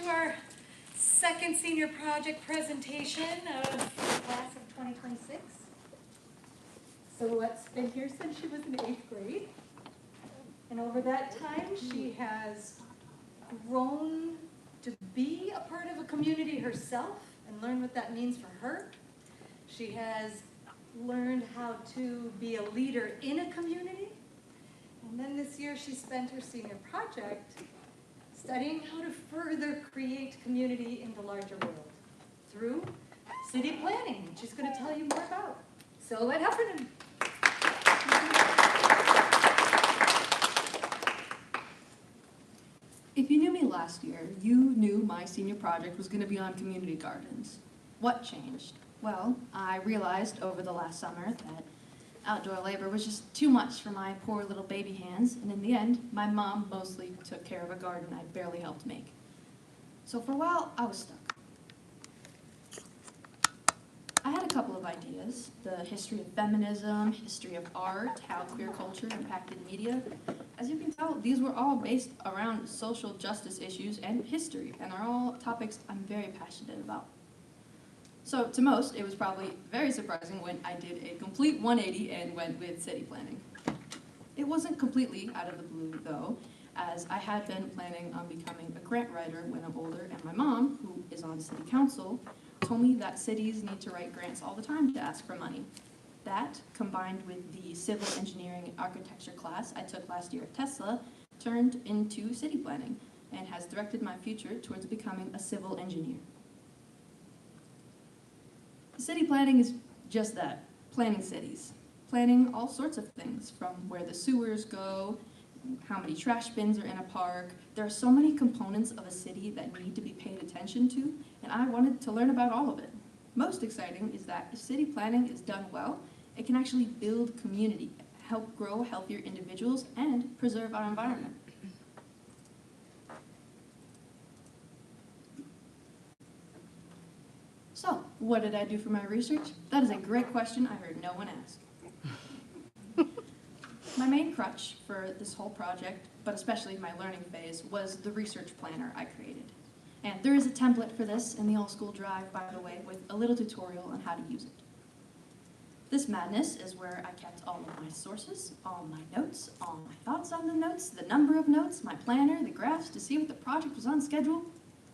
to our second senior project presentation of the class of 2026. Silhouette's been here since she was in 8th grade. And over that time, she has grown to be a part of a community herself and learn what that means for her. She has learned how to be a leader in a community. And then this year she spent her senior project studying how to further create community in the larger world through city planning, which she's going to tell you more about. Silhouette Heffernan. If you knew me last year, you knew my senior project was going to be on community gardens. What changed? Well, I realized over the last summer that outdoor labor was just too much for my poor little baby hands, and in the end, my mom mostly took care of a garden I barely helped make. So for a while, I was stuck. I had a couple of ideas: the history of feminism, history of art, how queer culture impacted media. As you can tell, these were all based around social justice issues and history, and are all topics I'm very passionate about. So to most, it was probably very surprising when I did a complete 180 and went with city planning. It wasn't completely out of the blue, though, as I had been planning on becoming a grant writer when I'm older, and my mom, who is on city council, told me that cities need to write grants all the time to ask for money. That, combined with the civil engineering and architecture class I took last year at Tesla, turned into city planning and has directed my future towards becoming a civil engineer. City planning is just that, planning cities. Planning all sorts of things, from where the sewers go, how many trash bins are in a park. There are so many components of a city that need to be paid attention to, and I wanted to learn about all of it. Most exciting is that if city planning is done well, it can actually build community, help grow healthier individuals, and preserve our environment. So, what did I do for my research? That is a great question I heard no one ask. My main crutch for this whole project, but especially my learning phase, was the research planner I created. And there is a template for this in the all-school drive, by the way, with a little tutorial on how to use it. This madness is where I kept all of my sources, all my notes, all my thoughts on the notes, the number of notes, my planner, the graphs to see if the project was on schedule,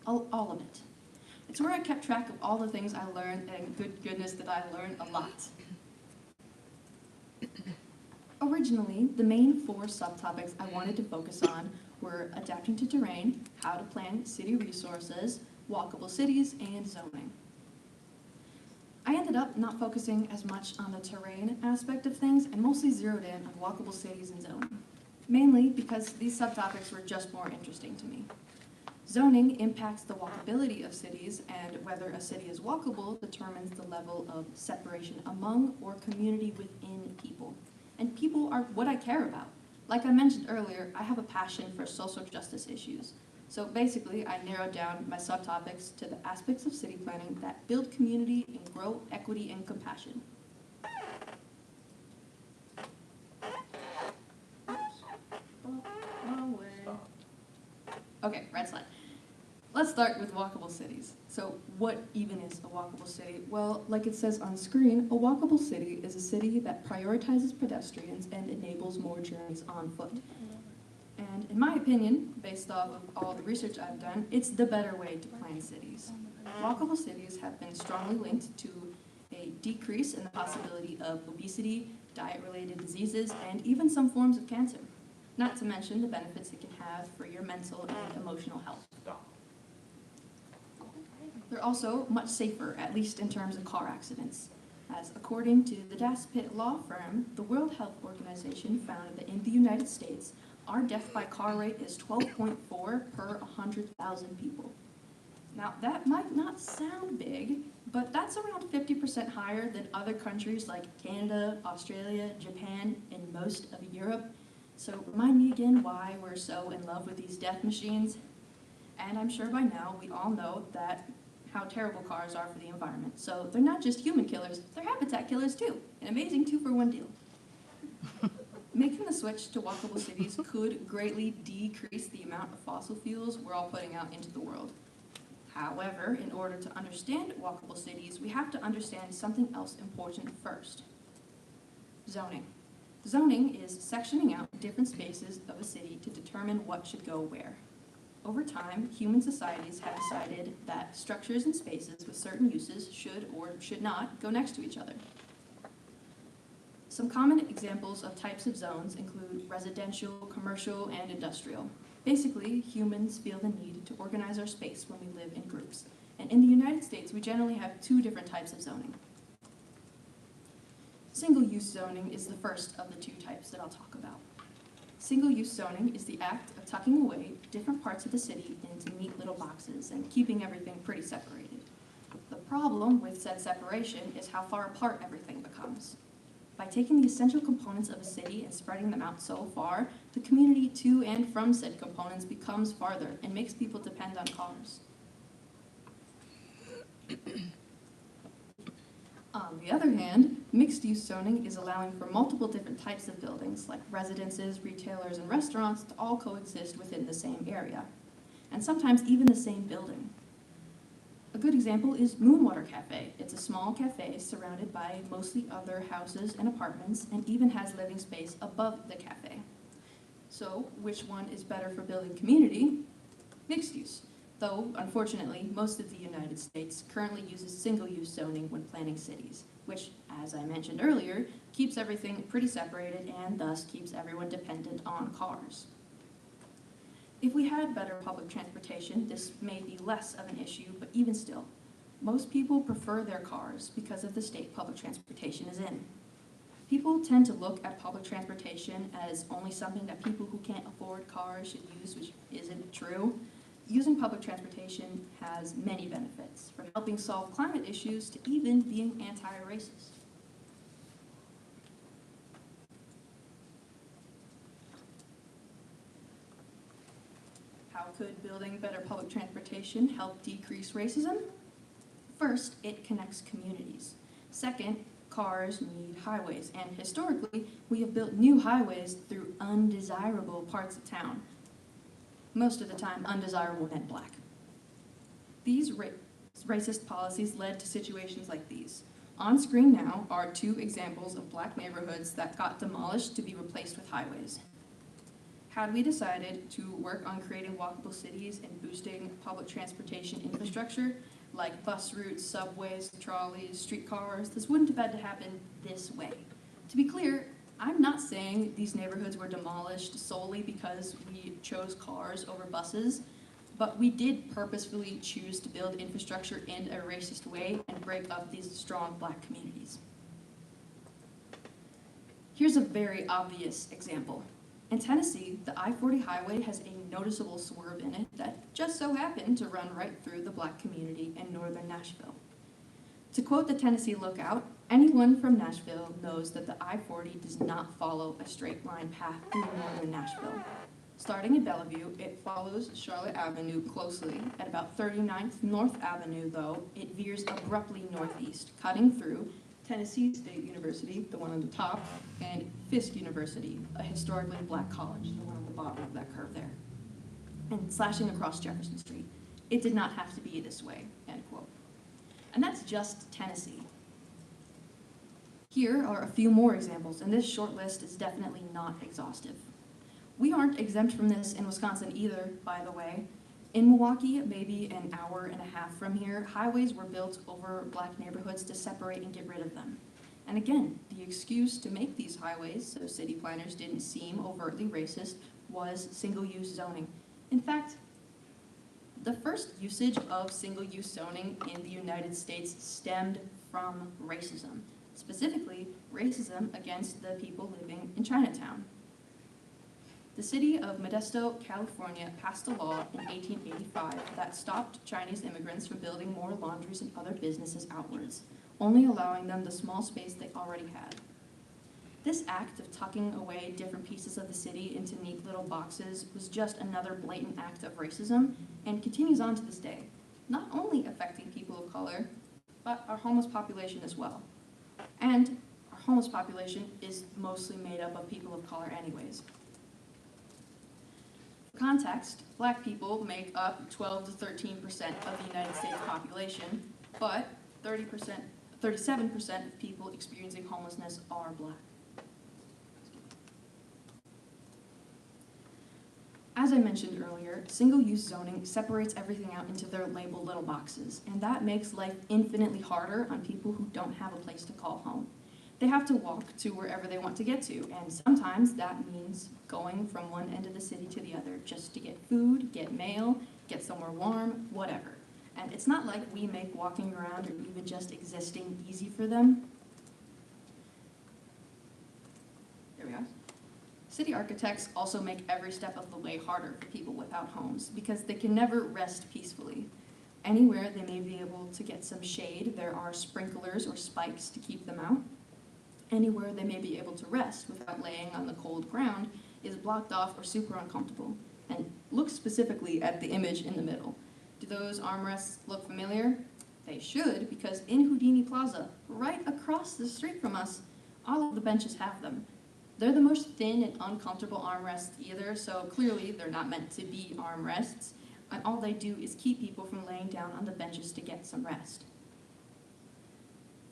all of it. It's where I kept track of all the things I learned, and good goodness did I learn a lot. Originally, the main 4 subtopics I wanted to focus on were adapting to terrain, how to plan city resources, walkable cities, and zoning. I ended up not focusing as much on the terrain aspect of things and mostly zeroed in on walkable cities and zoning, mainly because these subtopics were just more interesting to me. Zoning impacts the walkability of cities, and whether a city is walkable determines the level of separation among or community within people. And people are what I care about. Like I mentioned earlier, I have a passion for social justice issues. So basically, I narrowed down my subtopics to the aspects of city planning that build community and grow equity and compassion. Okay, red slide. Let's start with walkable cities. So what even is a walkable city? Well, like it says on screen, a walkable city is a city that prioritizes pedestrians and enables more journeys on foot. And in my opinion, based off of all the research I've done, it's the better way to plan cities. Walkable cities have been strongly linked to a decrease in the possibility of obesity, diet-related diseases, and even some forms of cancer. Not to mention the benefits it can have for your mental and emotional health. They're also much safer, at least in terms of car accidents, as according to the Das Pitt law firm, the World Health Organization found that in the United States, our death by car rate is 12.4 per 100,000 people. Now, that might not sound big, but that's around 50% higher than other countries like Canada, Australia, Japan, and most of Europe. So remind me again why we're so in love with these death machines. And I'm sure by now we all know that how terrible cars are for the environment. So they're not just human killers, they're habitat killers too. An amazing 2-for-1 deal. Making the switch to walkable cities could greatly decrease the amount of fossil fuels we're all putting out into the world. However, in order to understand walkable cities, we have to understand something else important first. Zoning. Zoning is sectioning out different spaces of a city to determine what should go where. Over time, human societies have decided that structures and spaces with certain uses should or should not go next to each other. Some common examples of types of zones include residential, commercial, and industrial. Basically, humans feel the need to organize our space when we live in groups. And in the United States, we generally have two different types of zoning. Single-use zoning is the first of the two types that I'll talk about. Single-use zoning is the act of tucking away different parts of the city into neat little boxes and keeping everything pretty separated. The problem with said separation is how far apart everything becomes. By taking the essential components of a city and spreading them out so far, the community to and from said components becomes farther and makes people depend on cars. On the other hand, mixed-use zoning is allowing for multiple different types of buildings, like residences, retailers, and restaurants, to all coexist within the same area, and sometimes even the same building. A good example is Moonwater Cafe. It's a small cafe surrounded by mostly other houses and apartments, and even has living space above the cafe. So, which one is better for building community? Mixed use. Though, unfortunately, most of the United States currently uses single-use zoning when planning cities, which, as I mentioned earlier, keeps everything pretty separated and thus keeps everyone dependent on cars. If we had better public transportation, this may be less of an issue, but even still, most people prefer their cars because of the state public transportation is in. People tend to look at public transportation as only something that people who can't afford cars should use, which isn't true. Using public transportation has many benefits, from helping solve climate issues to even being anti-racist. How could building better public transportation help decrease racism? First, it connects communities. Second, cars need highways, and historically, we have built new highways through undesirable parts of town. Most of the time, undesirable meant black. These racist policies led to situations like these. On screen now are two examples of black neighborhoods that got demolished to be replaced with highways. Had we decided to work on creating walkable cities and boosting public transportation infrastructure, like bus routes, subways, trolleys, streetcars, this wouldn't have had to happen this way. To be clear, I'm not saying these neighborhoods were demolished solely because we chose cars over buses, but we did purposefully choose to build infrastructure in a racist way and break up these strong black communities. Here's a very obvious example. In Tennessee, the I-40 highway has a noticeable swerve in it that just so happened to run right through the black community in northern Nashville. To quote the Tennessee Lookout, anyone from Nashville knows that the I-40 does not follow a straight line path through northern Nashville. Starting in Bellevue, it follows Charlotte Avenue closely. At about 39th North Avenue, though, it veers abruptly northeast, cutting through Tennessee State University, the one on the top, and Fisk University, a historically black college, the one on the bottom of that curve there, and slashing across Jefferson Street. It did not have to be this way, end quote. And that's just Tennessee. Here are a few more examples, and this short list is definitely not exhaustive. We aren't exempt from this in Wisconsin either, by the way. In Milwaukee, maybe an hour and a half from here, highways were built over black neighborhoods to separate and get rid of them. And again, the excuse to make these highways so city planners didn't seem overtly racist was single-use zoning. In fact, the first usage of single-use zoning in the United States stemmed from racism, specifically racism against the people living in Chinatown. The city of Modesto, California passed a law in 1885 that stopped Chinese immigrants from building more laundries and other businesses outwards, only allowing them the small space they already had. This act of tucking away different pieces of the city into neat little boxes was just another blatant act of racism and continues on to this day, not only affecting people of color, but our homeless population as well. And our homeless population is mostly made up of people of color anyways. context, Black people make up 12 to 13% of the United States population, but 37% of people experiencing homelessness are Black. As I mentioned earlier, single-use zoning separates everything out into their labeled little boxes, and that makes life infinitely harder on people who don't have a place to call home. They have to walk to wherever they want to get to, and sometimes that means going from one end of the city to the other just to get food, get mail, get somewhere warm, whatever. And it's not like we make walking around or even just existing easy for them. There we go. City architects also make every step of the way harder for people without homes because they can never rest peacefully. Anywhere they may be able to get some shade, there are sprinklers or spikes to keep them out. Anywhere they may be able to rest without laying on the cold ground is blocked off or super uncomfortable. And look specifically at the image in the middle. Do those armrests look familiar? They should, because in Houdini Plaza, right across the street from us, all of the benches have them. They're the most thin and uncomfortable armrests either, so clearly they're not meant to be armrests, and all they do is keep people from laying down on the benches to get some rest.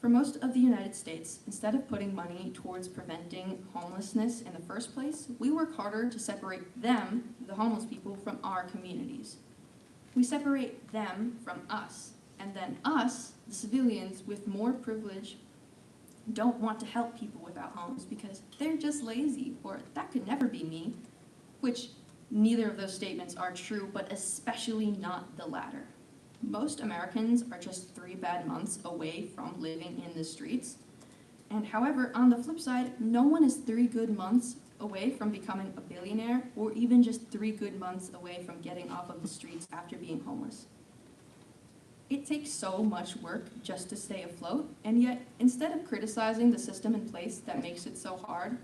For most of the United States, instead of putting money towards preventing homelessness in the first place, we work harder to separate them, the homeless people, from our communities. We separate them from us, and then us, the civilians with more privilege, don't want to help people without homes because they're just lazy, or that could never be me, which neither of those statements are true, but especially not the latter. Most Americans are just 3 bad months away from living in the streets. And however, on the flip side, no one is 3 good months away from becoming a billionaire or even just 3 good months away from getting off of the streets after being homeless. It takes so much work just to stay afloat, and yet instead of criticizing the system in place that makes it so hard,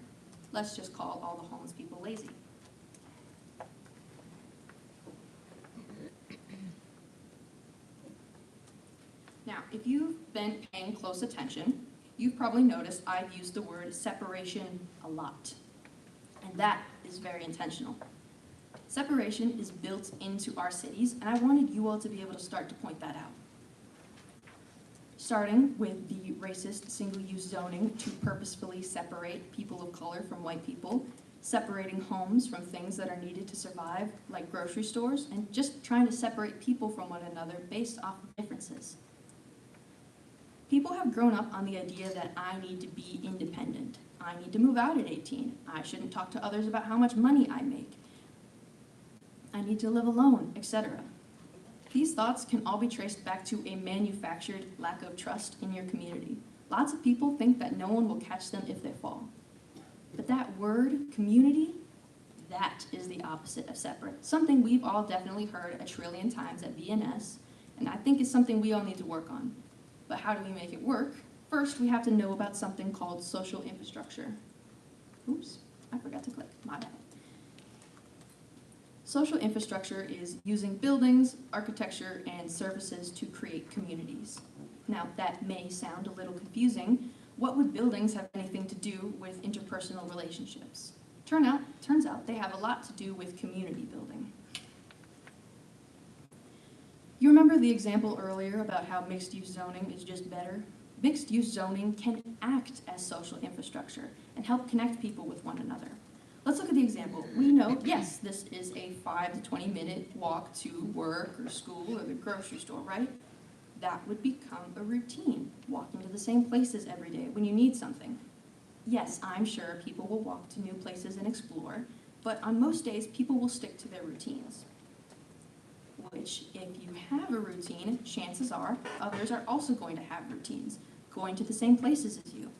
let's just call all the homeless people lazy. Now, if you've been paying close attention, you've probably noticed I've used the word separation a lot. And that is very intentional. Separation is built into our cities, and I wanted you all to be able to start to point that out. Starting with the racist single-use zoning to purposefully separate people of color from white people, separating homes from things that are needed to survive, like grocery stores, and just trying to separate people from one another based off of differences. People have grown up on the idea that I need to be independent. I need to move out at 18. I shouldn't talk to others about how much money I make. I need to live alone, etc. These thoughts can all be traced back to a manufactured lack of trust in your community. Lots of people think that no one will catch them if they fall. But that word, community, that is the opposite of separate. Something we've all definitely heard a trillion times at VNS, and I think is something we all need to work on. But how do we make it work? First, we have to know about something called social infrastructure. Oops, I forgot to click, my bad. Social infrastructure is using buildings, architecture, and services to create communities. Now, that may sound a little confusing. What would buildings have anything to do with interpersonal relationships? Turns out they have a lot to do with community building. You remember the example earlier about how mixed-use zoning is just better? Mixed-use zoning can act as social infrastructure and help connect people with one another. Let's look at the example. We know, yes, this is a 5 to 20-minute walk to work or school or the grocery store, right? That would become a routine, walking to the same places every day when you need something. Yes, I'm sure people will walk to new places and explore, but on most days, people will stick to their routines. Which, if you have a routine, chances are others are also going to have routines, going to the same places as you,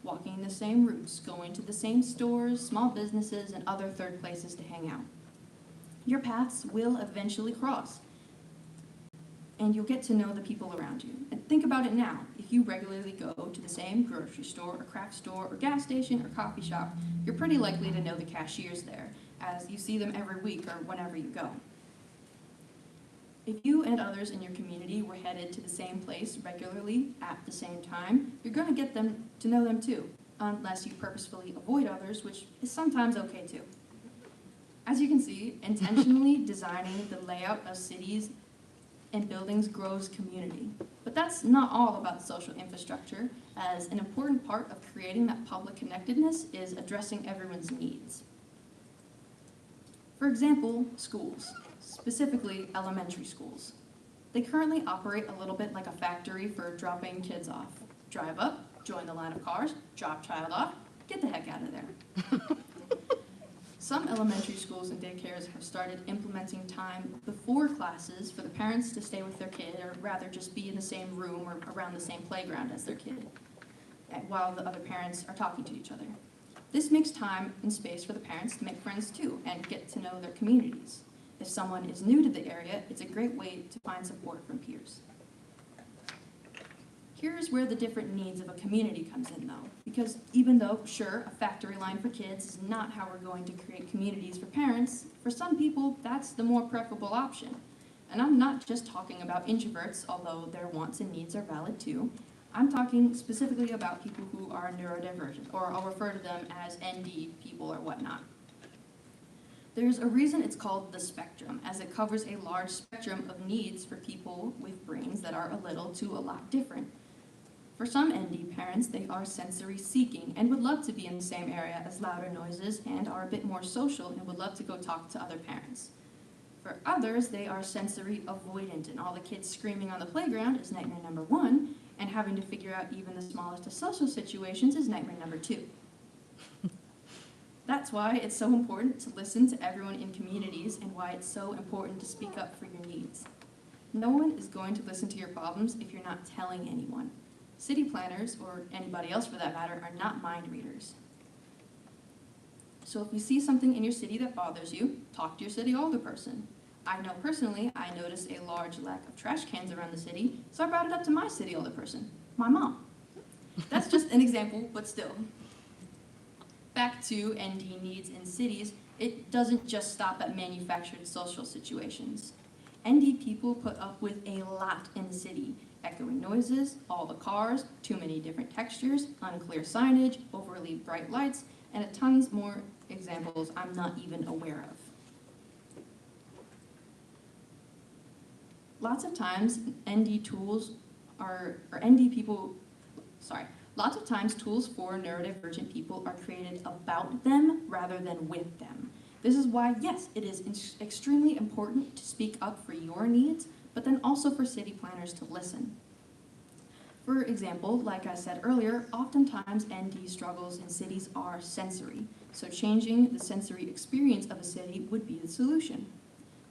walking the same routes, going to the same stores, small businesses, and other third places to hang out. Your paths will eventually cross, and you'll get to know the people around you. And think about it now. If you regularly go to the same grocery store, or craft store, or gas station, or coffee shop, you're pretty likely to know the cashiers there, as you see them every week or whenever you go. If you and others in your community were headed to the same place regularly at the same time, you're going to get them to know them too, unless you purposefully avoid others, which is sometimes okay too. As you can see, intentionally designing the layout of cities and buildings grows community. But that's not all about social infrastructure, as an important part of creating that public connectedness is addressing everyone's needs. For example, schools, specifically elementary schools. They currently operate a little bit like a factory for dropping kids off. Drive up, join the line of cars, drop child off, get the heck out of there. Some elementary schools and daycares have started implementing time before classes for the parents to stay with their kid, or rather just be in the same room or around the same playground as their kid, while the other parents are talking to each other. This makes time and space for the parents to make friends too and get to know their communities. If someone is new to the area, it's a great way to find support from peers. Here's where the different needs of a community comes in though, because even though, sure, a factory line for kids is not how we're going to create communities for parents, for some people, that's the more preferable option. And I'm not just talking about introverts, although their wants and needs are valid too. I'm talking specifically about people who are neurodivergent, or I'll refer to them as ND people or whatnot. There's a reason it's called the spectrum, as it covers a large spectrum of needs for people with brains that are a little to a lot different. For some ND parents, they are sensory seeking and would love to be in the same area as louder noises and are a bit more social and would love to go talk to other parents. For others, they are sensory avoidant and all the kids screaming on the playground is nightmare number 1, and having to figure out even the smallest of social situations is nightmare number 2. That's why it's so important to listen to everyone in communities and why it's so important to speak up for your needs. No one is going to listen to your problems if you're not telling anyone. City planners, or anybody else for that matter, are not mind readers. So if you see something in your city that bothers you, talk to your city alderperson. I know personally, I noticed a large lack of trash cans around the city, so I brought it up to my city alderperson, my mom. That's just an example, but still. Back to ND needs in cities, it doesn't just stop at manufactured social situations. ND people put up with a lot in the city. Echoing noises, all the cars, too many different textures, unclear signage, overly bright lights, and tons more examples I'm not even aware of. Lots of times lots of times tools for neurodivergent people are created about them rather than with them. This is why, yes, it is extremely important to speak up for your needs, but then also for city planners to listen. For example, like I said earlier, oftentimes ND struggles in cities are sensory, so changing the sensory experience of a city would be the solution.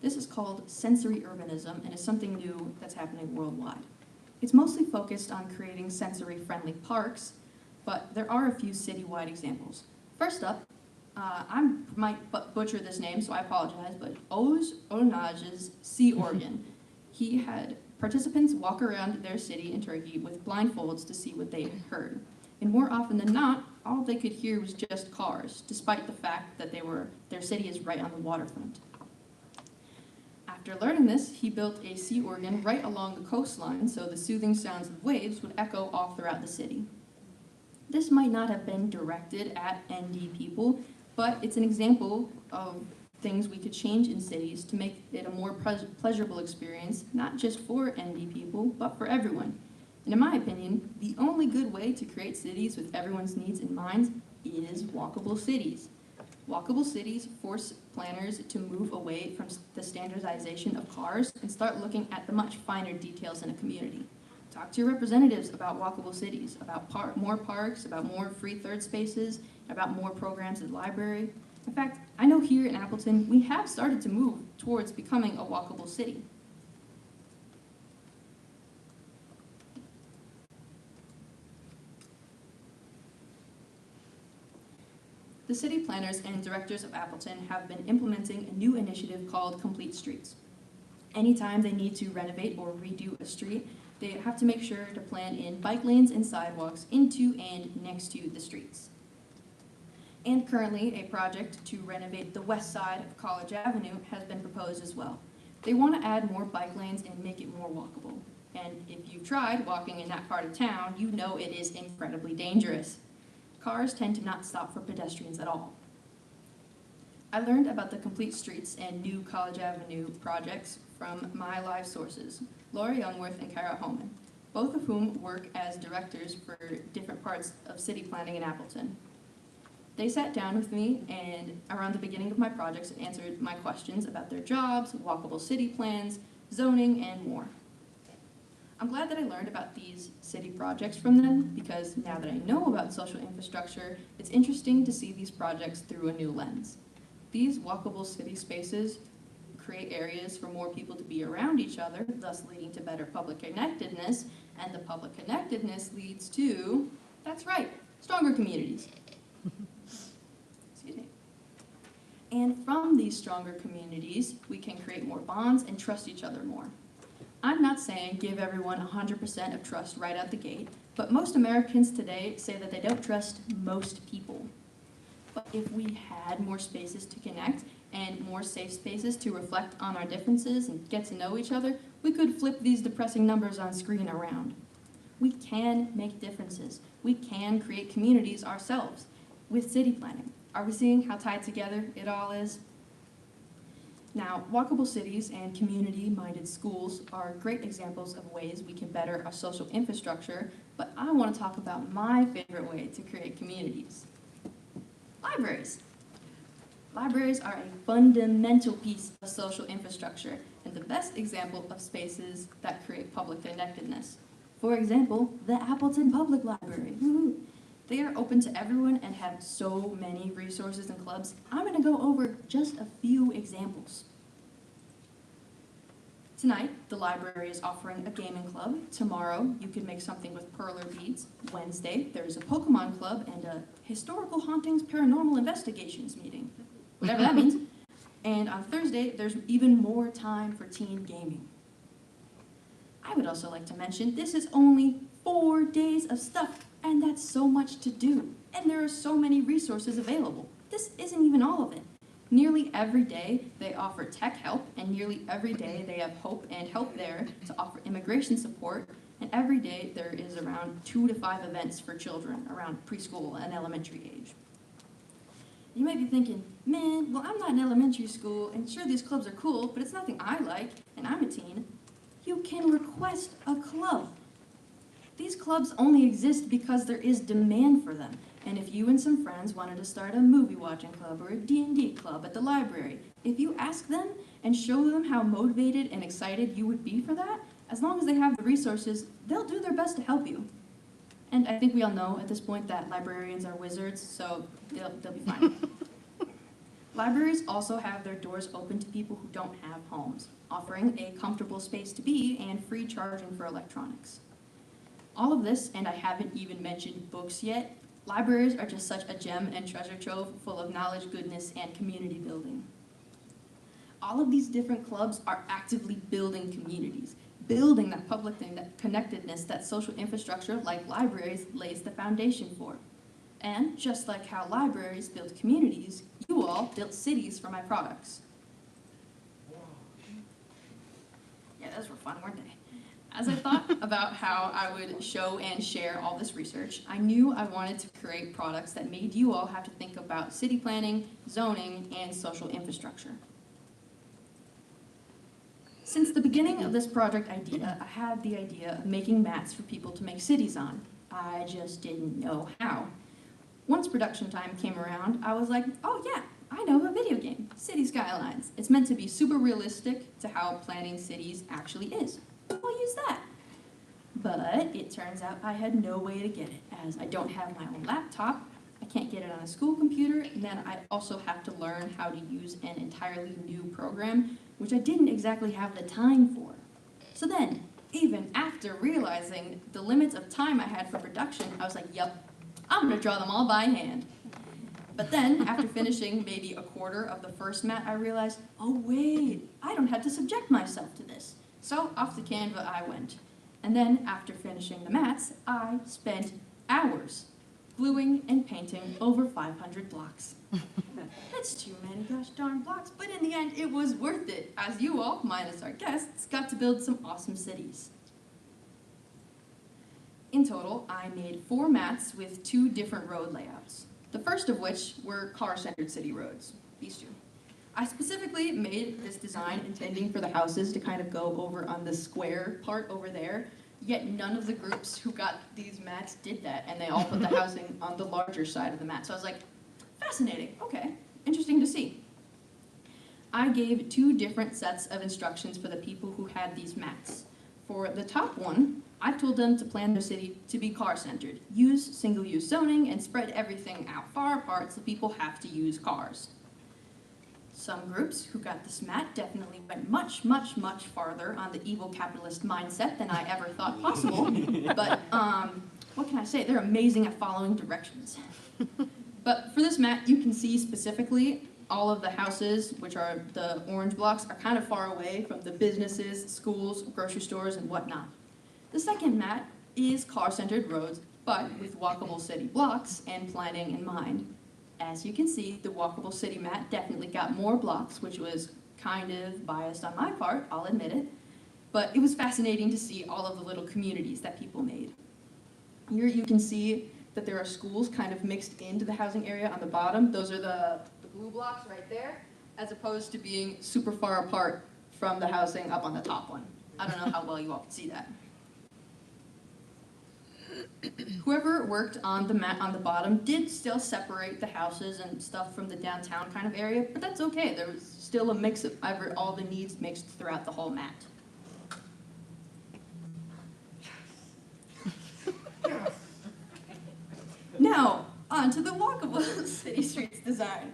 This is called sensory urbanism and is something new that's happening worldwide. It's mostly focused on creating sensory-friendly parks, but there are a few citywide examples. First up, I might butcher this name, so I apologize, but Oz Onaj's Sea Organ. He had participants walk around their city in Turkey with blindfolds to see what they heard. And more often than not, all they could hear was just cars, despite the fact that their city is right on the waterfront. After learning this, he built a sea organ right along the coastline so the soothing sounds of waves would echo all throughout the city. This might not have been directed at ND people, but it's an example of things we could change in cities to make it a more pleasurable experience, not just for ND people, but for everyone. And in my opinion, the only good way to create cities with everyone's needs in mind is walkable cities. Walkable cities force planners to move away from the standardization of cars and start looking at the much finer details in a community. Talk to your representatives about walkable cities, about more parks, about more free third spaces, about more programs at the library. In fact, I know here in Appleton, we have started to move towards becoming a walkable city. The city planners and directors of Appleton have been implementing a new initiative called Complete Streets. Anytime they need to renovate or redo a street, they have to make sure to plan in bike lanes and sidewalks into and next to the streets. And currently, a project to renovate the west side of College Avenue has been proposed as well. They want to add more bike lanes and make it more walkable. And if you've tried walking in that part of town, you know it is incredibly dangerous. Cars tend to not stop for pedestrians at all. I learned about the Complete Streets and New College Avenue projects from my live sources, Laura Youngworth and Kara Holman, both of whom work as directors for different parts of city planning in Appleton. They sat down with me and around the beginning of my projects and answered my questions about their jobs, walkable city plans, zoning, and more. I'm glad that I learned about these city projects from them because now that I know about social infrastructure, it's interesting to see these projects through a new lens. These walkable city spaces create areas for more people to be around each other, thus leading to better public connectedness, and the public connectedness leads to, that's right, stronger communities. Excuse me. And from these stronger communities, we can create more bonds and trust each other more. I'm not saying give everyone 100% of trust right out the gate, but most Americans today say that they don't trust most people. But if we had more spaces to connect and more safe spaces to reflect on our differences and get to know each other, we could flip these depressing numbers on screen around. We can make differences. We can create communities ourselves with city planning. Are we seeing how tied together it all is? Now, walkable cities and community-minded schools are great examples of ways we can better our social infrastructure, but I want to talk about my favorite way to create communities. Libraries. Libraries are a fundamental piece of social infrastructure and the best example of spaces that create public connectedness. For example, the Appleton Public Library. Woo-hoo. They are open to everyone and have so many resources and clubs. I'm going to go over just a few examples. Tonight, the library is offering a gaming club. Tomorrow, you can make something with perler beads. Wednesday, there's a Pokemon club and a historical hauntings paranormal investigations meeting, whatever that means. And on Thursday, there's even more time for teen gaming. I would also like to mention this is only 4 days of stuff, and that's so much to do. And there are so many resources available. This isn't even all of it. Nearly every day they offer tech help, and nearly every day they have Hope and Help There to offer immigration support, and every day there is around 2 to 5 events for children around preschool and elementary age. You might be thinking, man, well, I'm not in elementary school, and sure, these clubs are cool, but it's nothing I like, and I'm a teen. You can request a club. These clubs only exist because there is demand for them. And if you and some friends wanted to start a movie watching club or a D&D club at the library, if you ask them and show them how motivated and excited you would be for that, as long as they have the resources, they'll do their best to help you. And I think we all know at this point that librarians are wizards, so they'll be fine. Libraries also have their doors open to people who don't have homes, offering a comfortable space to be and free charging for electronics. All of this, and I haven't even mentioned books yet, libraries are just such a gem and treasure trove full of knowledge, goodness, and community building. All of these different clubs are actively building communities, building that public thing, that connectedness, that social infrastructure like libraries lays the foundation for. And just like how libraries build communities, you all built cities for my products. Yeah, those were fun, weren't they? As I thought about how I would show and share all this research, I knew I wanted to create products that made you all have to think about city planning, zoning, and social infrastructure. Since the beginning of this project idea, I had the idea of making mats for people to make cities on. I just didn't know how. Once production time came around, I was like, oh yeah, I know a video game, City Skylines. It's meant to be super realistic to how planning cities actually is. I'll use that. But it turns out I had no way to get it, as I don't have my own laptop, I can't get it on a school computer, and then I also have to learn how to use an entirely new program, which I didn't exactly have the time for. So then, even after realizing the limits of time I had for production, I was like, yep, I'm gonna draw them all by hand. But then, after finishing maybe a quarter of the first mat, I realized, oh wait, I don't have to subject myself to this. So off to Canva I went. And then, after finishing the mats, I spent hours gluing and painting over 500 blocks. That's too many gosh darn blocks, but in the end, it was worth it, as you all, minus our guests, got to build some awesome cities. In total, I made 4 mats with 2 different road layouts. The first of which were car-centered city roads. these two. I specifically made this design intending for the houses to kind of go over on the square part over there, yet none of the groups who got these mats did that, and they all put the housing on the larger side of the mat. So I was like, fascinating, okay, interesting to see. I gave 2 different sets of instructions for the people who had these mats. For the top one, I told them to plan their city to be car-centered, use single-use zoning, and spread everything out far apart so people have to use cars. Some groups who got this mat definitely went much, much, much farther on the evil capitalist mindset than I ever thought possible. But what can I say? They're amazing at following directions. But for this mat, you can see specifically all of the houses, which are the orange blocks, are kind of far away from the businesses, schools, grocery stores, and whatnot. The second mat is car-centered roads, but with walkable city blocks and planning in mind. As you can see, the walkable city mat definitely got more blocks, which was kind of biased on my part, I'll admit it. But it was fascinating to see all of the little communities that people made. Here you can see that there are schools kind of mixed into the housing area on the bottom. Those are the blue blocks right there, as opposed to being super far apart from the housing up on the top one. I don't know how well you all can see that. Whoever worked on the mat on the bottom did still separate the houses and stuff from the downtown kind of area, but that's okay. There was still a mix of all the needs mixed throughout the whole mat. Now, on to the walkable city streets design.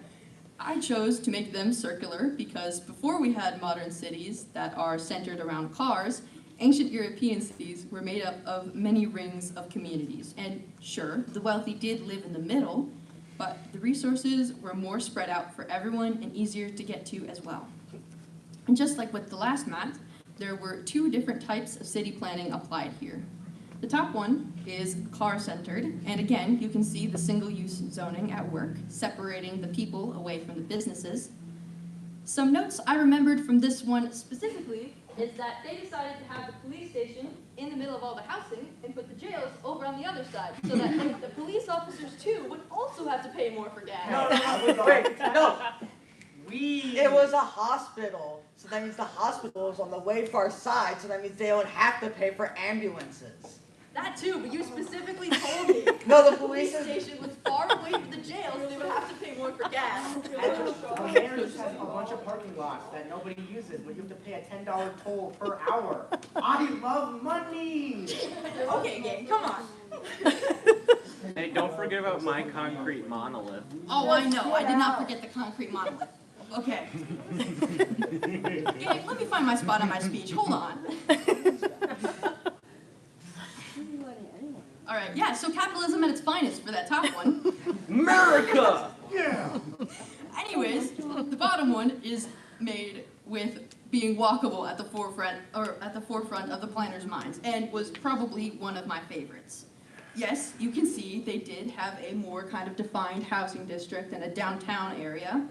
I chose to make them circular because before we had modern cities that are centered around cars, ancient European cities were made up of many rings of communities. And sure, the wealthy did live in the middle, but the resources were more spread out for everyone and easier to get to as well. And just like with the last map, there were 2 different types of city planning applied here. The top one is car-centered, and again, you can see the single-use zoning at work, separating the people away from the businesses. Some notes I remembered from this one specifically is that they decided to have the police station in the middle of all the housing and put the jails over on the other side, so that the police officers too would also have to pay more for gas. Wait, no. It was a hospital, so that means the hospital is on the way far side, so that means they don't have to pay for ambulances. That too, but you specifically told me No, the police police station was far away from the jail, so they would have to pay more for gas. The mayor just has a bunch of parking lots that nobody uses, but you have to pay a $10 toll per hour. I love money! Okay, gang, come on. Hey, don't forget about my concrete monolith. Oh, I know. I did not forget the concrete monolith. Okay. Gang, let me find my spot on my speech. Hold on. All right, yeah, so capitalism at its finest for that top one. America! Yeah! Anyways, the bottom one is made with being walkable at the forefront of the planners' minds, and was probably one of my favorites. Yes, you can see they did have a more kind of defined housing district and a downtown area,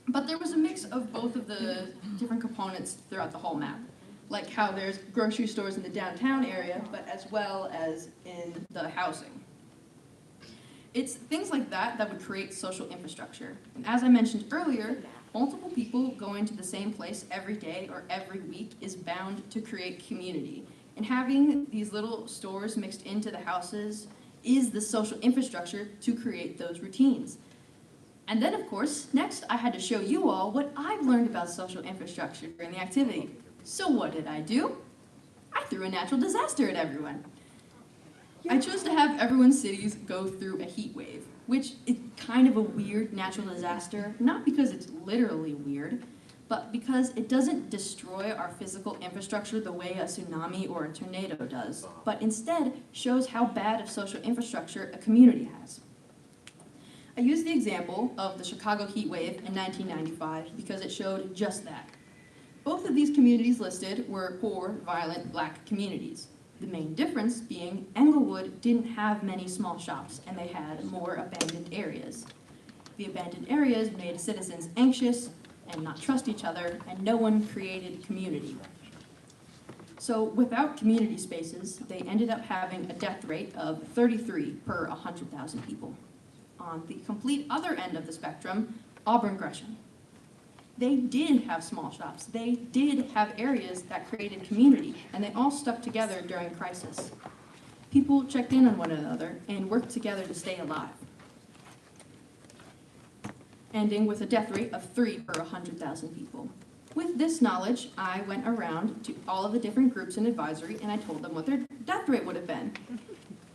but there was a mix of both of the different components throughout the whole map. Like how there's grocery stores in the downtown area, but as well as in the housing. It's things like that that would create social infrastructure. And as I mentioned earlier, multiple people going to the same place every day or every week is bound to create community. And having these little stores mixed into the houses is the social infrastructure to create those routines. And then, of course, next I had to show you all what I've learned about social infrastructure during the activity. So what did I do? I threw a natural disaster at everyone. I chose to have everyone's cities go through a heat wave, which is kind of a weird natural disaster, not because it's literally weird, but because it doesn't destroy our physical infrastructure the way a tsunami or a tornado does, but instead shows how bad of social infrastructure a community has. I used the example of the Chicago heat wave in 1995 because it showed just that. Both of these communities listed were poor, violent, black communities. The main difference being Englewood didn't have many small shops, and they had more abandoned areas. The abandoned areas made citizens anxious and not trust each other, and no one created community. So without community spaces, they ended up having a death rate of 33 per 100,000 people. On the complete other end of the spectrum, Auburn Gresham. They did have small shops. They did have areas that created community, and they all stuck together during crisis. People checked in on one another and worked together to stay alive, ending with a death rate of 3 per 100,000 people. With this knowledge, I went around to all of the different groups in advisory, and I told them what their death rate would have been.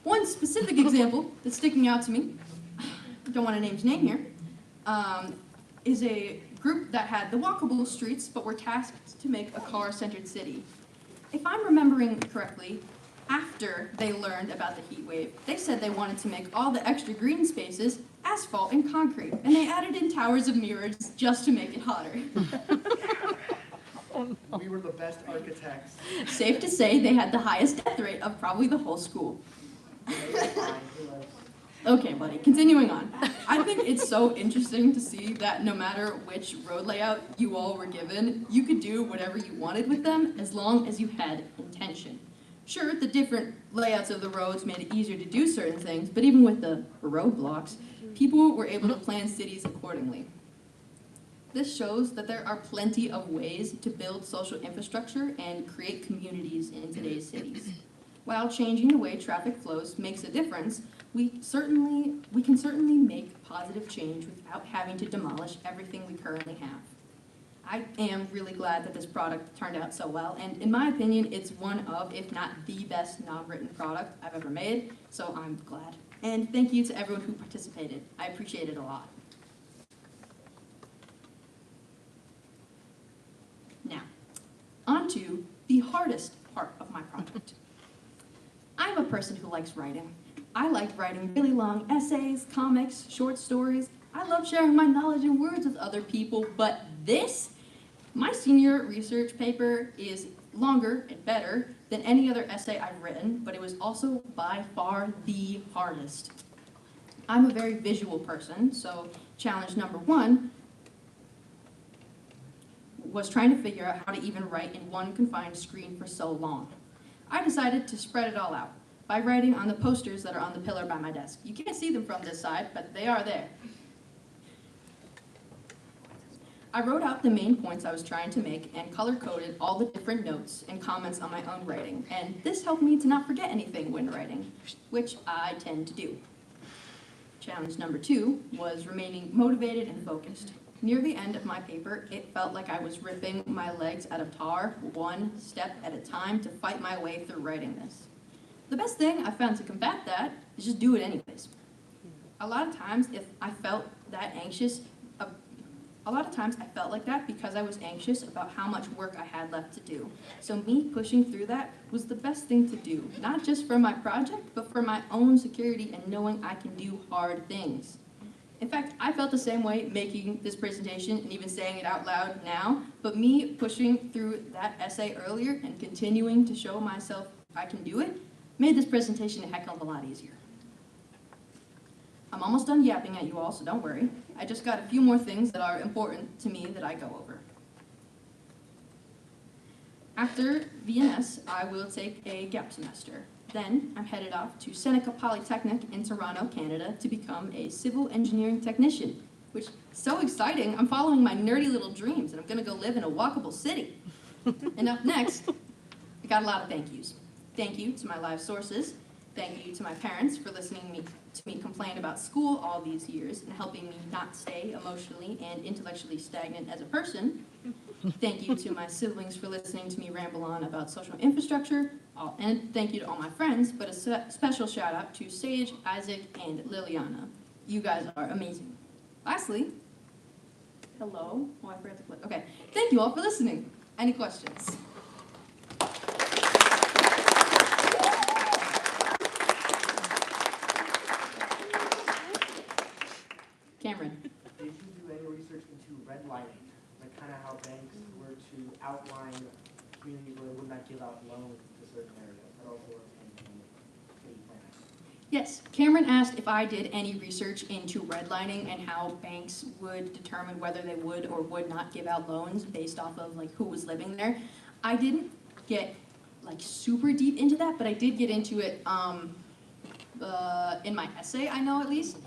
One specific example that's sticking out to me, I don't want to name his name here, is a group that had the walkable streets but were tasked to make a car-centered city. If I'm remembering correctly, after they learned about the heat wave, they said they wanted to make all the extra green spaces asphalt and concrete, and they added in towers of mirrors just to make it hotter. We were the best architects. Safe to say they had the highest death rate of probably the whole school. Okay, buddy, continuing on. I think it's so interesting to see that no matter which road layout you all were given, you could do whatever you wanted with them as long as you had intention. Sure, the different layouts of the roads made it easier to do certain things, but even with the roadblocks, people were able to plan cities accordingly. This shows that there are plenty of ways to build social infrastructure and create communities in today's cities. While changing the way traffic flows makes a difference, we can certainly make positive change without having to demolish everything we currently have. I am really glad that this product turned out so well, and in my opinion, it's one of, if not the best non-written product I've ever made, so I'm glad. And thank you to everyone who participated. I appreciate it a lot. Now, on to the hardest part of my project. I'm a person who likes writing. I like writing really long essays, comics, short stories. I love sharing my knowledge and words with other people, but my senior research paper is longer and better than any other essay I've written, but it was also by far the hardest. I'm a very visual person, so challenge number 1 was trying to figure out how to even write in one confined screen for so long. I decided to spread it all out by writing on the posters that are on the pillar by my desk. You can't see them from this side, but they are there. I wrote out the main points I was trying to make and color-coded all the different notes and comments on my own writing, and this helped me to not forget anything when writing, which I tend to do. Challenge number 2 was remaining motivated and focused. Near the end of my paper, it felt like I was ripping my legs out of tar, one step at a time, to fight my way through writing this. The best thing I found to combat that is just do it anyways. A lot of times I felt like that because I was anxious about how much work I had left to do. So me pushing through that was the best thing to do, not just for my project, but for my own security and knowing I can do hard things. In fact, I felt the same way making this presentation and even saying it out loud now, but me pushing through that essay earlier and continuing to show myself I can do it made this presentation a heck of a lot easier. I'm almost done yapping at you all, so don't worry. I just got a few more things that are important to me that I go over. After VNS, I will take a gap semester. Then I'm headed off to Seneca Polytechnic in Toronto, Canada to become a civil engineering technician, which is so exciting. I'm following my nerdy little dreams and I'm gonna go live in a walkable city. And up next, I got a lot of thank yous. Thank you to my live sources. Thank you to my parents for listening to me complain about school all these years and helping me not stay emotionally and intellectually stagnant as a person. Thank you to my siblings for listening to me ramble on about social infrastructure. And thank you to all my friends, but a special shout out to Sage, Isaac, and Liliana. You guys are amazing. Lastly, hello. Oh, I forgot to click. Okay. Thank you all for listening. Any questions? Cameron. Did you do any research into redlining? Like kind of how banks were to outline communities where they would not give out loans to certain areas? That also works in city planning. Yes, Cameron asked if I did any research into redlining and how banks would determine whether they would or would not give out loans based off of like who was living there. I didn't get like super deep into that, but I did get into it in my essay, I know at least.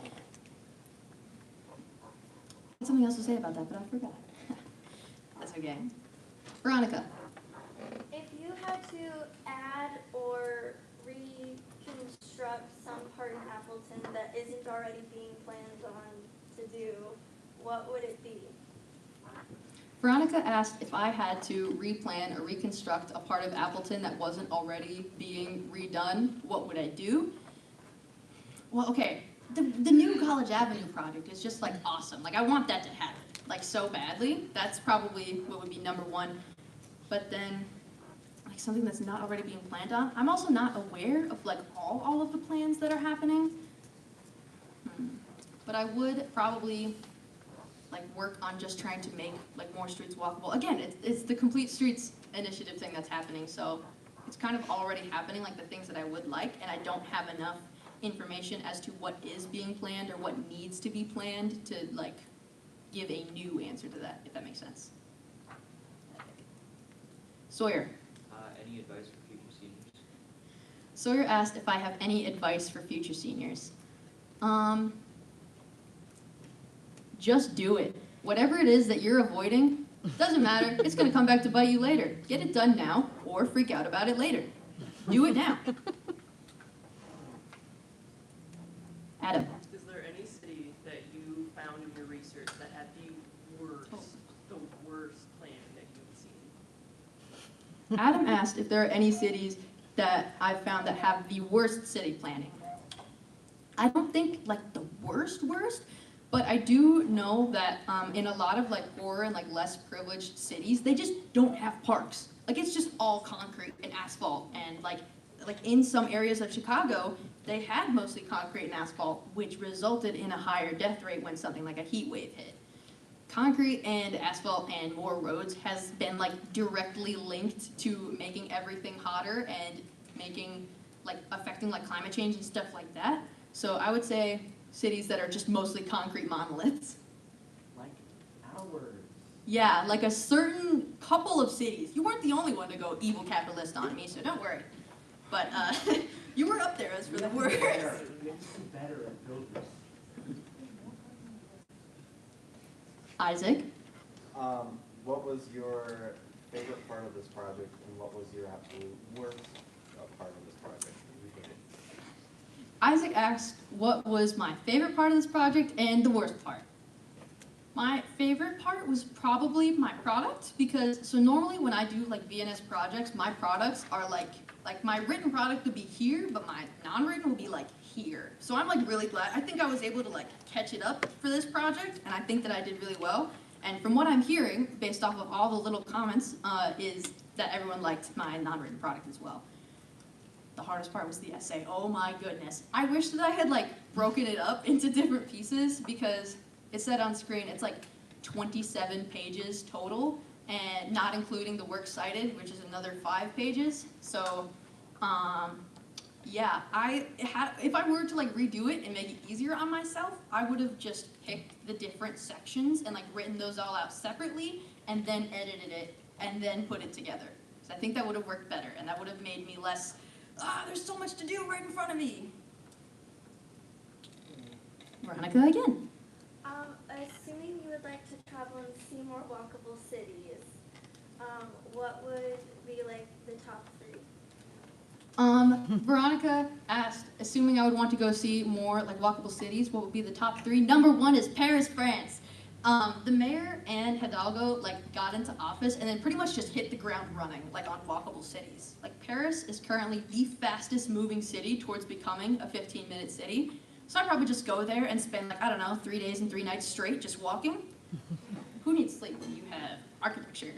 had something else to say about that, but I forgot. That's okay. Veronica. If you had to add or reconstruct some part in Appleton that isn't already being planned on to do, what would it be? Veronica asked if I had to replan or reconstruct a part of Appleton that wasn't already being redone, what would I do? Well, okay, the new College Avenue project is just like awesome. Like I want that to happen, like so badly. That's probably what would be number one. But then, like something that's not already being planned on. I'm also not aware of like all of the plans that are happening. But I would probably like work on just trying to make like more streets walkable. Again, it's the Complete Streets initiative thing that's happening, so it's kind of already happening, like the things that I would like, and I don't have enough information as to what is being planned or what needs to be planned to like give a new answer to that, if that makes sense. Sawyer. Any advice for future seniors? Sawyer asked if I have any advice for future seniors. Just do it. Whatever it is that you're avoiding, doesn't matter. It's going to come back to bite you later. Get it done now or freak out about it later. Do it now. Adam. Is there any city that you found in your research that had the worst plan that you've seen? Adam asked if there are any cities that I've found that have the worst city planning. I don't think like the worst, but I do know that in a lot of like poorer and like less privileged cities, they just don't have parks. Like it's just all concrete and asphalt, and like in some areas of Chicago, they had mostly concrete and asphalt, which resulted in a higher death rate when something like a heat wave hit. Concrete and asphalt and more roads has been like directly linked to making everything hotter and making like affecting like climate change and stuff like that. So I would say cities that are just mostly concrete monoliths. Like ours. Yeah, like a certain couple of cities. You weren't the only one to go evil capitalist on me, so don't worry. But you were up there as for the worst. We have to be better at builders. Isaac? What was your favorite part of this project, and what was your absolute worst part of this project? Isaac asked what was my favorite part of this project and the worst part. My favorite part was probably my product, because so normally when I do like VNS projects, my products are like my written product would be here, but my non-written will be like here. So I'm like really glad. I think I was able to like catch it up for this project, and I think that I did really well. And from what I'm hearing, based off of all the little comments, is that everyone liked my non-written product as well. The hardest part was the essay. Oh my goodness. I wish that I had like broken it up into different pieces, because it said on screen it's like 27 pages total, and not including the works cited, which is another 5 pages. So, yeah, if I were to like redo it and make it easier on myself, I would have just picked the different sections and like written those all out separately, and then edited it, and then put it together. So I think that would have worked better, and that would have made me less, there's so much to do right in front of me. Veronica again. Assuming you would like to travel and see more walkable cities, what would be like the top 3? Veronica asked, assuming I would want to go see more like walkable cities, what would be the top 3? Number 1 is Paris, France. The mayor and Hidalgo like got into office and then pretty much just hit the ground running like on walkable cities. Like Paris is currently the fastest moving city towards becoming a 15-minute city. So I'd probably just go there and spend like, I don't know, 3 days and 3 nights straight just walking. Who needs sleep when you have architecture?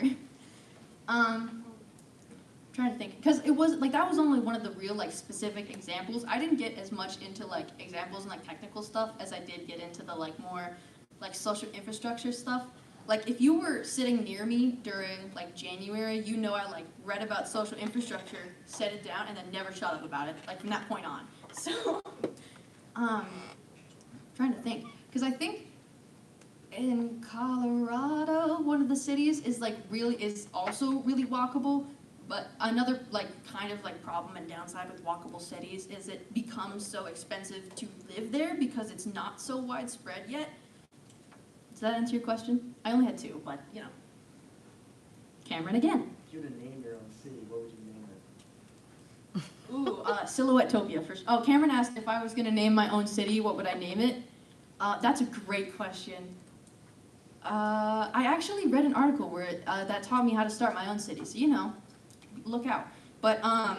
Trying to think, because it was like that was only one of the real like specific examples. I didn't get as much into like examples and like technical stuff as I did get into the like more like social infrastructure stuff. Like if you were sitting near me during like January, you know I like read about social infrastructure, set it down, and then never shut up about it, like from that point on. So, trying to think, because I think in Colorado, one of the cities is like is also really walkable. But another like kind of like problem and downside with walkable cities is it becomes so expensive to live there because it's not so widespread yet. Does that answer your question? I only had two, but, you know. Cameron again. If you were to name your own city, what would you name it? Ooh, Silhouette-topia. Oh, Cameron asked if I was going to name my own city, what would I name it? That's a great question. I actually read an article where that taught me how to start my own city, so you know, look out. But I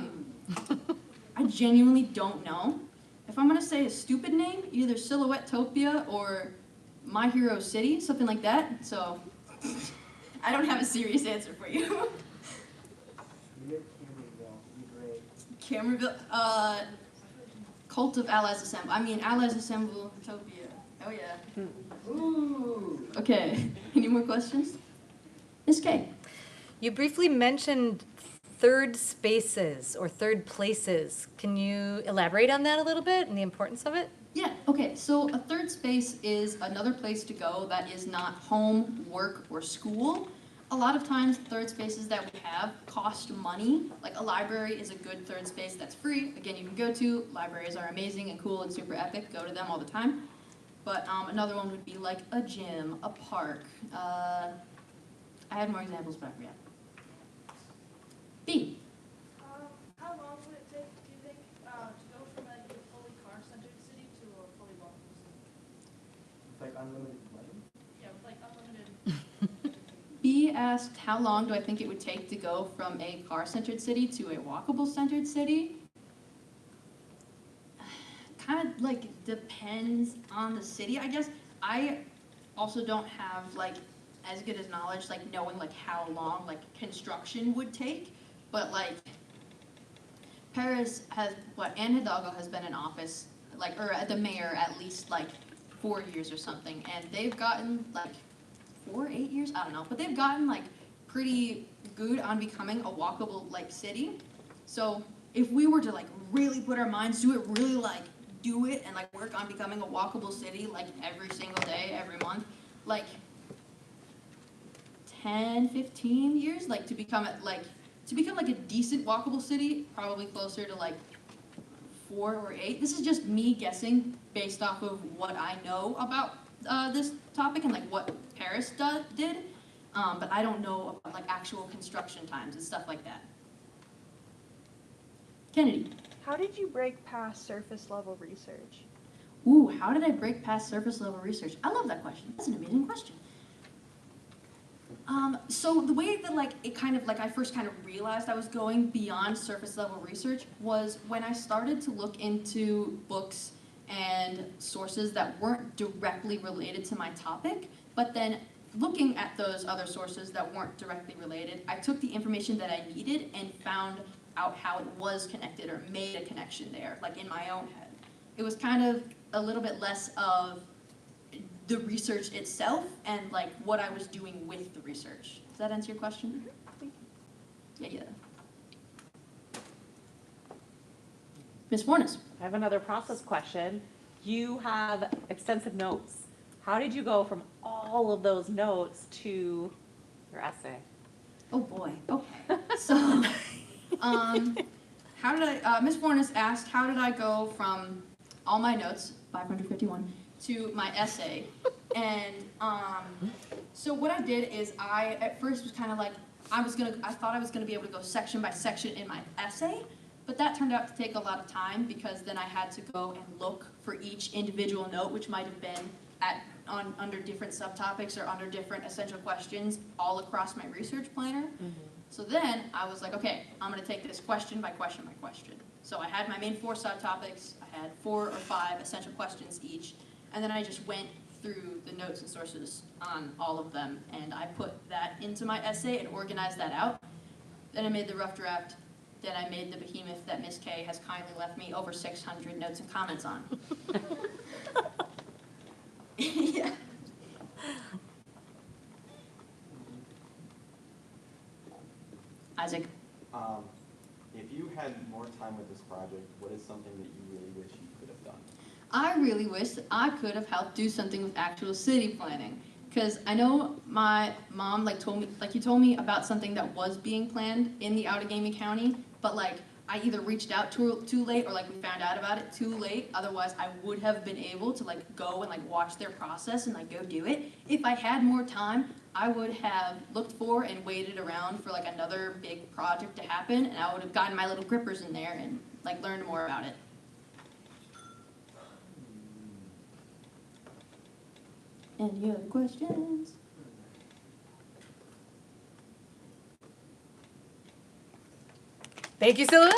genuinely don't know. If I'm going to say a stupid name, either Silhouette-topia or My Hero City, something like that. So I don't have a serious answer for you. Name it Cameronville. It'd be great. Cameronville, Cult of Allies Assemble. I mean, Allies Assemble Utopia. Oh yeah. Ooh. Okay. Any more questions? Miss K. You briefly mentioned third spaces or third places. Can you elaborate on that a little bit and the importance of it? Yeah, okay, so a third space is another place to go that is not home, work, or school. A lot of times, third spaces that we have cost money. Like a library is a good third space that's free. Again, you can go to. Libraries are amazing and cool and super epic. Go to them all the time. But another one would be like a gym, a park. I had more examples, but I forgot. B. How long would it take, do you think, to go from a fully car-centered city to a fully walkable city? With like unlimited money? Yeah, with like unlimited. B asked, how long do I think it would take to go from a car-centered city to a walkable-centered city? Kind of like depends on the city, I guess. I also don't have like as good as knowledge, like knowing like how long like construction would take, but like Paris has, Anne Hidalgo has been in office, like, or the mayor at least like 4 years or something, and they've gotten like 8 years, I don't know, but they've gotten like pretty good on becoming a walkable like city. So if we were to like really put our minds to it, really like do it and like work on becoming a walkable city like every single day, every month, like 10, 15 years, like to become like a decent walkable city, probably closer to like 4 or 8. This is just me guessing based off of what I know about this topic and like what Paris did, but I don't know about like actual construction times and stuff like that. Kennedy. How did you break past surface level research? Ooh, how did I break past surface level research? I love that question. That's an amazing question. So the way that like it kind of like I first kind of realized I was going beyond surface level research was when I started to look into books and sources that weren't directly related to my topic, but then looking at those other sources that weren't directly related, I took the information that I needed and found out how it was connected or made a connection there, like in my own head. It was kind of a little bit less of the research itself and like what I was doing with the research. Does that answer your question? Thank you. Yeah. Ms. Fornes. I have another process question. You have extensive notes. How did you go from all of those notes to your essay? Oh boy, okay. So, how did I, Ms. Fornes asked, how did I go from all my notes, 551, to my essay? And so what I did is I, at first was kind of like, I thought I was gonna be able to go section by section in my essay, but that turned out to take a lot of time because then I had to go and look for each individual note, which might have been under different subtopics or under different essential questions all across my research planner. Mm-hmm. So then I was like, okay, I'm gonna take this question by question by question. So I had my main 4 subtopics, I had 4 or 5 essential questions each, and then I just went through the notes and sources on all of them, and I put that into my essay and organized that out. Then I made the rough draft, then I made the behemoth that Ms. K has kindly left me over 600 notes and comments on. Yeah. Isaac. If you had more time with this project, what is something that you really wish you could have done? I really wish that I could have helped do something with actual city planning. Because I know my mom you told me about something that was being planned in the Outagamie County, but like I either reached out too late or like we found out about it too late. Otherwise, I would have been able to like go and like watch their process and like go do it. If I had more time, I would have looked for and waited around for like another big project to happen, and I would have gotten my little grippers in there and like learned more about it. Any other questions? Thank you, Scylla.